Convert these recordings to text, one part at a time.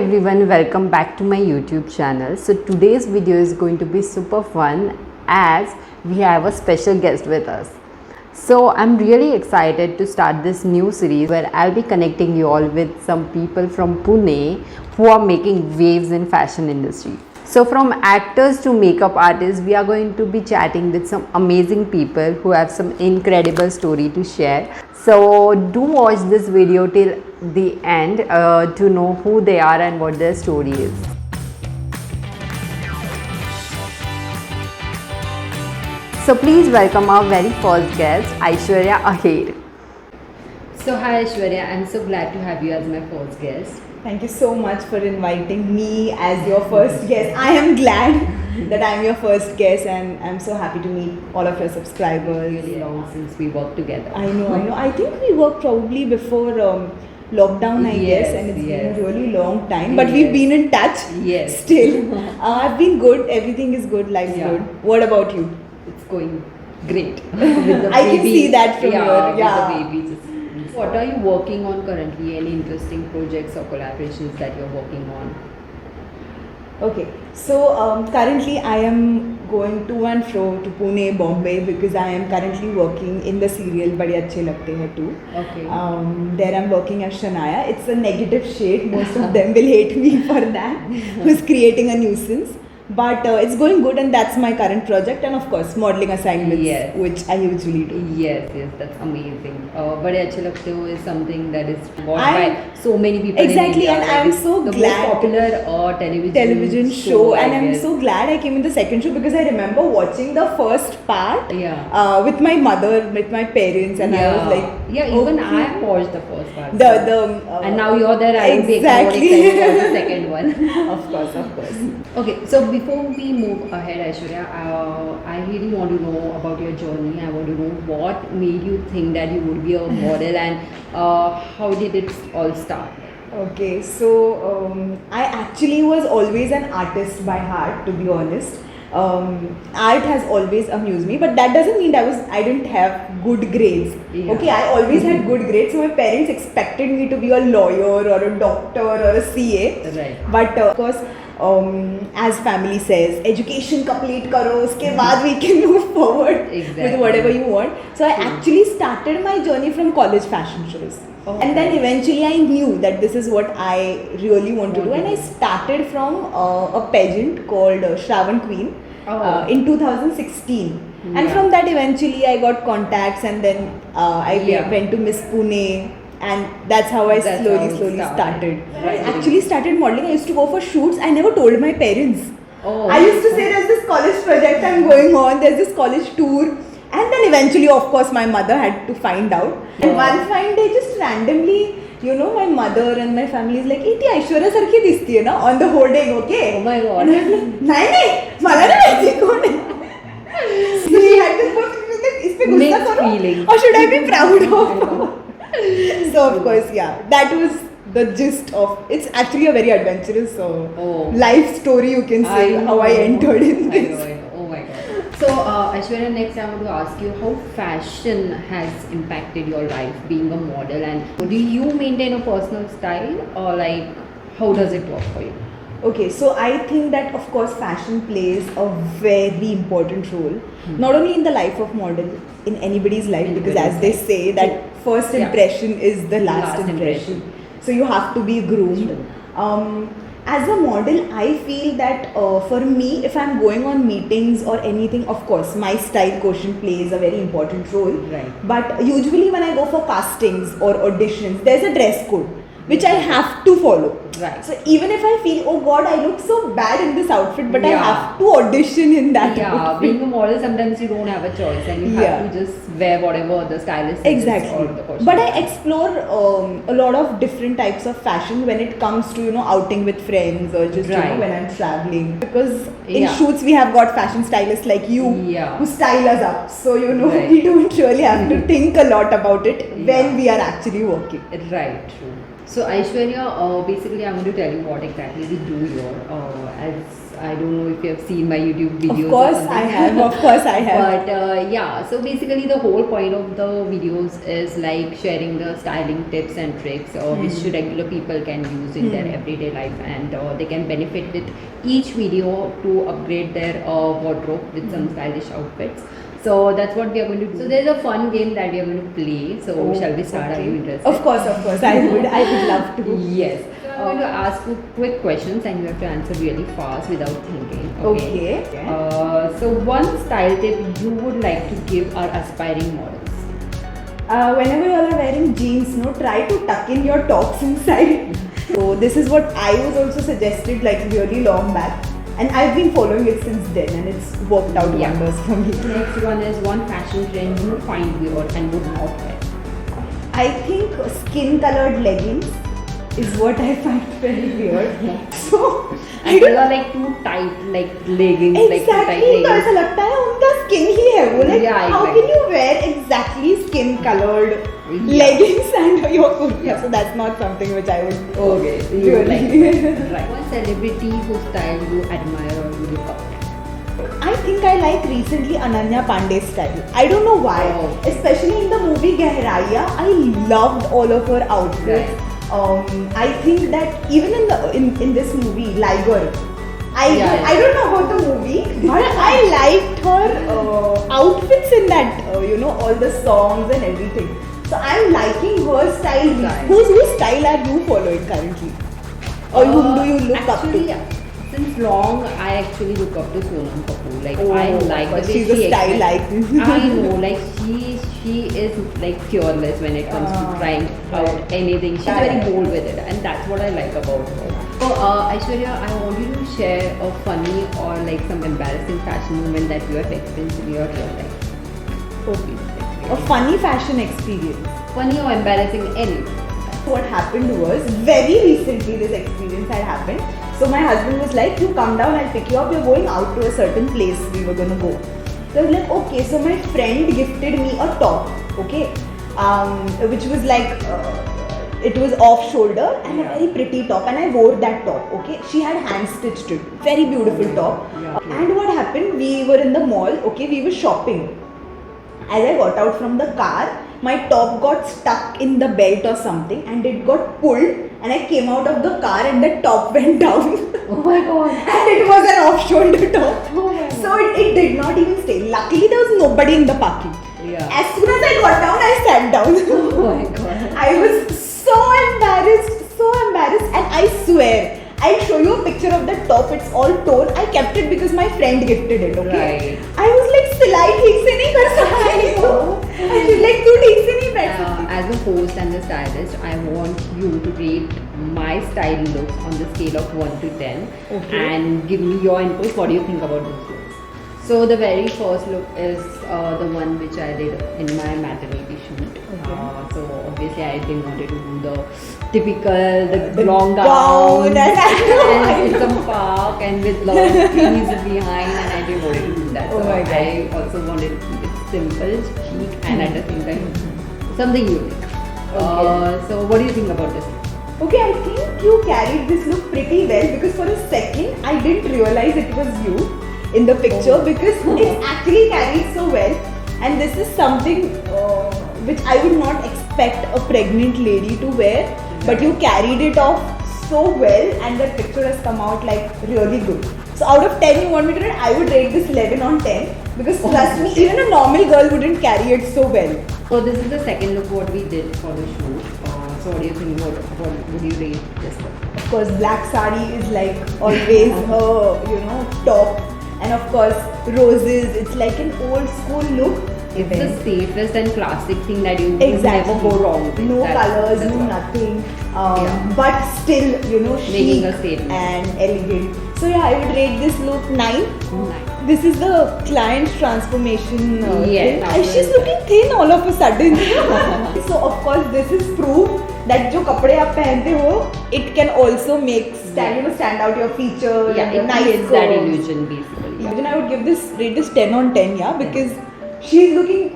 everyone, welcome back to my YouTube channel. So today's video is going to be super fun as we have a special guest with us. So I'm really excited to start this new series where I'll be connecting you all with some people from Pune who are making waves in fashion industry. So from actors to makeup artists, we are going to be chatting with some amazing people who have some incredible story to share. So do watch this video till the end to know who they are and what their story is. So please welcome our very first guest, Aishwarya Ahir. So hi Aishwarya, I'm so glad to have you as my first guest. Thank you so much for inviting me as your first guest. I am glad that I'm your first guest and I'm so happy to meet all of your subscribers. Really long since we worked together. I know. I think we worked probably before lockdown, I guess, and it's been a really long time. But we've been in touch still. I've been good. Everything is good. Life's good. What about you? It's going great. I can see that from here. Yeah. With the baby. What are you working on currently? Any interesting projects or collaborations that you're working on? Okay, so currently I am going to and fro to Pune, Bombay because I am currently working in the serial Bade Achhe Lagte Hain 2. Okay. There I'm working as Shania. It's a negative shade. Most of them will hate me for that. Who's creating a nuisance. But it's going good and that's my current project, and of course modeling assignments, which I usually do. Yes, that's amazing. Bade Achhe Lagte Ho is something that is watched by so many people exactly, in India. And I'm so the glad. Most popular television show, and I'm so glad I came in the second show because I remember watching the first part with my mother, with my parents, and I was like, even I watched the first part. And now you're there, I will be more excited for the second one. Of course. Okay, so before we move ahead, Aishwarya, I really want to know about your journey. I want to know what made you think that you would be a model and how did it all start? Okay, so I actually was always an artist by heart, to be honest. Art has always amused me, but that doesn't mean I didn't have good grades. Okay, I always had good grades, so my parents expected me to be a lawyer or a doctor or a CA. Right. But of course, as family says, education complete karo, uske baad we can move forward with whatever you want. So I actually started my journey from college fashion shows. And then eventually I knew that this is what I really want to do, and I started from a pageant called Shravan Queen in 2016. And from that eventually I got contacts, and then I went to Miss Pune. And that's how I slowly started. I actually started modeling. I used to go for shoots. I never told my parents. I used to say there's this college project I'm going on, there's this college tour. And then eventually, of course, my mother had to find out. And one fine day, just randomly, my mother and my family is like, "Iti Aishwarya sarki disti hai na on the hoarding, okay?" Oh my God. And I was like, "Nahi, mala nahi maiti kaun hai." So she had to put ispe gussa karo, or should I be proud of? So of course, that was the gist of. It's actually a very adventurous life story, you can say, how I entered in this. I know. Oh my God. So Aishwarya, next I want to ask you how fashion has impacted your life being a model, and do you maintain a personal style, or like how does it work for you? Okay, so I think that of course fashion plays a very important role, not only in the life of model, in anybody's life, because as they say that first impression is the last impression. So you have to be groomed. As a model, I feel that for me, if I'm going on meetings or anything, of course, my style quotient plays a very important role. Right. But usually when I go for castings or auditions, there's a dress code which I have to follow. Right. So even if I feel, oh God, I look so bad in this outfit, but I have to audition in that outfit. Being a model, sometimes you don't have a choice and you have to just wear whatever the stylist exactly. or the costume. But I explore a lot of different types of fashion when it comes to, outing with friends or just, when I'm traveling. Because in shoots, we have got fashion stylists like you who style us up. So, we don't really have to think a lot about it when we are actually working. Right, true. So Aishwarya, basically I'm going to tell you what exactly we do here. As I don't know if you have seen my YouTube videos. Of course I have. Of course I have. But yeah, so basically the whole point of the videos is like sharing the styling tips and tricks which regular people can use in their everyday life, and they can benefit with each video to upgrade their wardrobe with some stylish outfits. So that's what we are going to do. So there's a fun game that we are going to play. So shall we start? Are you interested? Of course. I would love to. Yes. So I'm going to ask you quick questions and you have to answer really fast without thinking. Okay. So one style tip you would like to give our aspiring models? Whenever you all are wearing jeans, try to tuck in your tops inside. So this is what I was also suggested like really long back. And I've been following it since then, and it's worked out wonders for me. Next one is one fashion trend you find weird and would not wear. I think skin-colored leggings is what I find very weird. So and those are like too tight, like leggings. Exactly. तो ऐसा लगता है उनका skin ही है वो. Like how can you wear exactly skin-colored leggings and your kurta? So that's not something which I would. Okay. Really. Like right. One celebrity whose style you admire or you look up to? I think I like recently Ananya Pandey's style. I don't know why. Especially in the movie Gehraiya, I loved all of her outfits. Right. I think that even in this movie Liger, I don't know about the movie, but I liked her outfits in that. All the songs and everything. So I'm liking her style. Right. Whose style are you following currently? Or whom do you look up to? Since long, I actually look up to Sonam Kapoor. Like I like the way she's she a style icon. I know, like she is like fearless when it comes to trying out anything. She's very bold with it, and that's what I like about her. So Aishwarya, I want you to share a funny or like some embarrassing fashion moment that you have experienced in your real life. Okay. A funny fashion experience. Funny or embarrassing, anything. What happened was, very recently this experience had happened. So my husband was like, you come down, I'll pick you up, we're going out to a certain place we were gonna go. So I was like, okay. So my friend gifted me a top, okay, which was like, it was off shoulder and a very pretty top, and I wore that top, okay. She had hand stitched it, very beautiful top. And what happened, we were in the mall, okay, we were shopping. As I got out from the car, my top got stuck in the belt or something and it got pulled, and I came out of the car and the top went down. Oh my god. And it was an off-shoulder top. Oh my so it did not even stay. Luckily there was nobody in the parking. Yeah. As soon as I got down, I sat down. Oh my god. I was so embarrassed and I swear, I'll show you a picture of the top, it's all torn. I kept it because my friend gifted it, okay? Right. I was like, सिलाई ठीक से नहीं कर सकती हो. I feel like तू ठीक से नहीं बैठ सकती. As a host and the stylist, I want you to rate my style looks on the scale of 1 to 10 and give me your input. What do you think about those looks? So the very first look is the one which I did in my maternity shoot. So obviously I didn't want to do the typical, the long gown and with some park and with lot of trees behind, and I didn't want to do that. So I also wanted to keep it simple, chic, and at the same time something unique. So what do you think about this? Okay, I think you carried this look pretty well, because for a second I didn't realize it was you in the picture because it's actually carried so well, and this is something which I would not expect a pregnant lady to wear, but you carried it off so well and that picture has come out like really good. So out of 10 you want me to rate, I would rate this 11 on 10 because trust me, even a normal girl wouldn't carry it so well. So this is the second look what we did for the shoot. So what do you think, what would you rate this look? Of course black sari is like always top, and of course roses, it's like an old school look. It's the safest and classic thing that you exactly. never go wrong with. No colors, no nothing. But still, making chic a statement and elegant. So yeah, I would rate this look 9. This is the client's transformation thing. She's looking thin all of a sudden. So of course this is proof that जो कपड़े आप पहनते हो, it can also make stand out your features. Yeah, it creates that illusion basically. Even I would rate this 10 on 10, because she's looking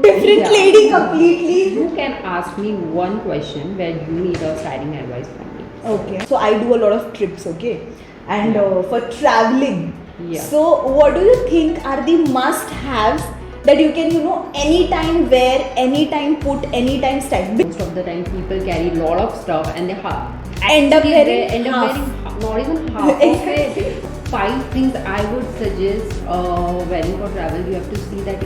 different Yeah. lady completely. You can ask me one question where you need a styling advice from me. Okay. So I do a lot of trips, okay? And for traveling. Yeah. So what do you think are the must-haves that you can, anytime wear, anytime put, anytime style? Most of the time, people carry a lot of stuff and they End up wearing half. not even half of it. 5 things I would suggest wearing for travel. You have to see that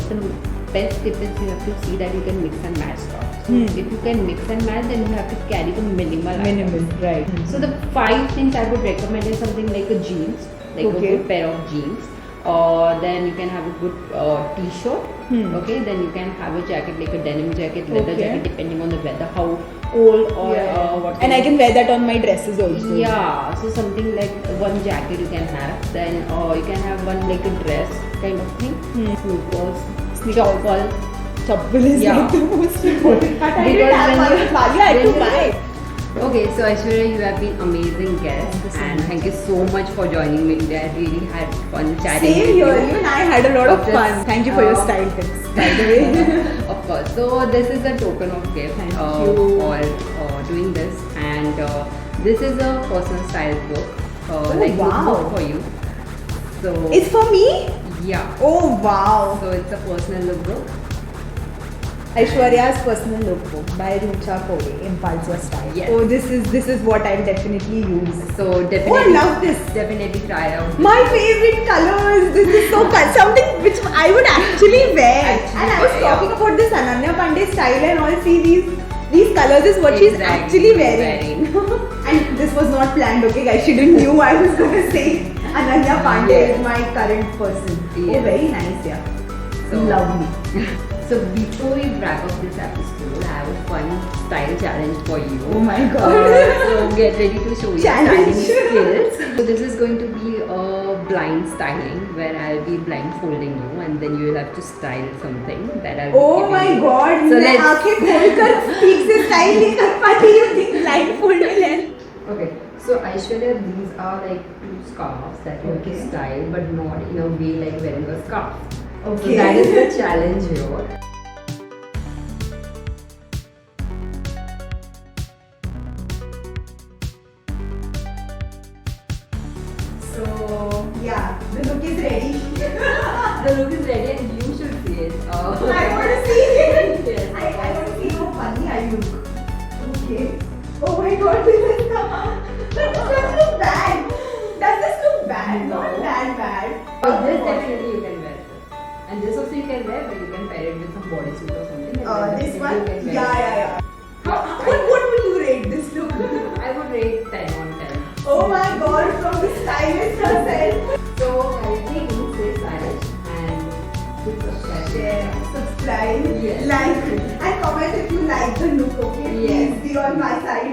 the best tip is you have to see that you can mix and match stuff. So if you can mix and match, then you have to carry the minimal items. Right. So the 5 things I would recommend is something like a jeans, like a Okay. good pair of jeans. Then you can have a good t-shirt. Okay, then you can have a jacket like a denim jacket, leather Okay. jacket, depending on the weather, how cold or what. And I can wear that on my dresses also. Yeah, so something like one jacket you can have. Then you can have one like a dress kind of thing. Sneakers, chappal. Chappal is Yeah. like the most important part. I Because didn't have when one you- in Bali. I had when to you- buy. Okay, so Aishwarya, you have been amazing guest, and thank you so much for joining me today. I really had fun chatting Same with here. you. Even I had a lot of Of fun. this, Thank you for your style tips, by the way. Of course. So this is a token of gift Thank you. for doing this, and this is a personal style book, like wow. book for you. So It's for me? yeah. Oh wow. So it's a personal lookbook. Aishwarya's personal lookbook by Rucha Kode, Impulse Your Style. Yes. Oh, this is what I'll definitely use. So definitely, Oh, I love this. Definitely try out. This My book. favorite colors. This is so something which I would actually wear. Actually and I was wear, talking yeah. about this Ananya Pandey style and all. See these colors is what she's Exactly actually wearing. And this was not planned, okay guys. She didn't knew I was gonna say Ananya Pandey Yes. is my current person. Oh, Yes. very nice, yeah. So- Lovely. So before we wrap up this episode, I have a fun style challenge for you. Oh my God. So get ready to show your Challenge. styling skills. So this is going to be a blind styling where I'll be blindfolding you and then you will have to style something that I'll be Oh giving my you. God. So मैं let's आंखें खोलकर ठीक से style नहीं कर पाती हूँ blindfolded है. Okay, so Aishwarya, these are like 2 scarves that you have to Okay. style, but not in a way like wearing a scarf. So Okay. that is the challenge here. So Yeah, the look is ready. the look is ready and you should see it. I want to see it. Yes. I want to see how funny I look. Okay. Oh my God, this is but this doesn't look bad. Does this look bad? No. Not that bad. But this definitely you can wear this. And this also you can wear, but you can pair it with some bodysuit or something. and then This you one? can wear Yeah. it. What would you rate this look? I would rate 10 on 10. Oh my God, from the stylist herself. So currently you stay stylish and please subscribe. Share, subscribe, Yes. like, and comment if you like the look, okay? Yes. Please be on my side.